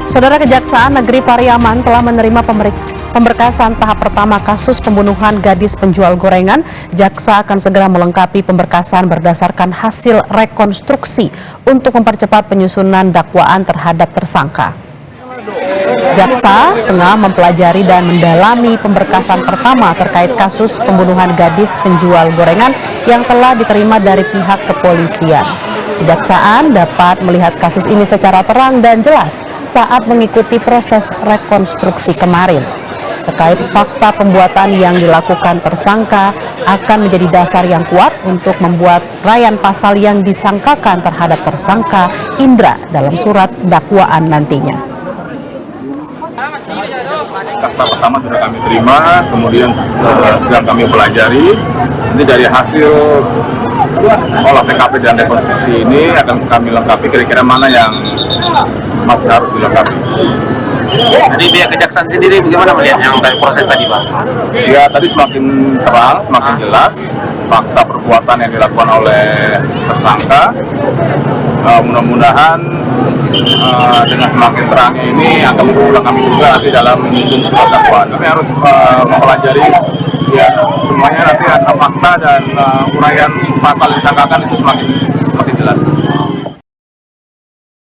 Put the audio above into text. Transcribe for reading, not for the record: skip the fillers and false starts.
Saudara, Kejaksaan Negeri Pariaman telah menerima pemberkasan tahap pertama kasus pembunuhan gadis penjual gorengan. Jaksa akan segera melengkapi pemberkasan berdasarkan hasil rekonstruksi untuk mempercepat penyusunan dakwaan terhadap tersangka. Jaksa tengah mempelajari dan mendalami pemberkasan pertama terkait kasus pembunuhan gadis penjual gorengan yang telah diterima dari pihak kepolisian. Kejaksaan dapat melihat kasus ini secara terang dan jelas saat mengikuti proses rekonstruksi kemarin. Terkait fakta pembuatan yang dilakukan tersangka akan menjadi dasar yang kuat untuk membuat raian pasal yang disangkakan terhadap tersangka Indra dalam surat dakwaan nantinya. Fakta pertama sudah kami terima, kemudian sedang kami pelajari. Nanti dari hasil olah TKP dan rekonstruksi ini akan kami lengkapi kira-kira mana yang masih harus dilengkapi. Jadi pihak kejaksaan sendiri bagaimana melihat yang dari proses tadi, Pak? Ya, tadi semakin terang, semakin jelas fakta perbuatan yang dilakukan oleh tersangka. Mudah-mudahan dengan semakin terangnya ini akan berulang kami juga nanti dalam menyusun surat dakwaan. Kami harus mempelajari ya semuanya nanti ada fakta dan uraian pasal yang disangkakan itu semakin jelas.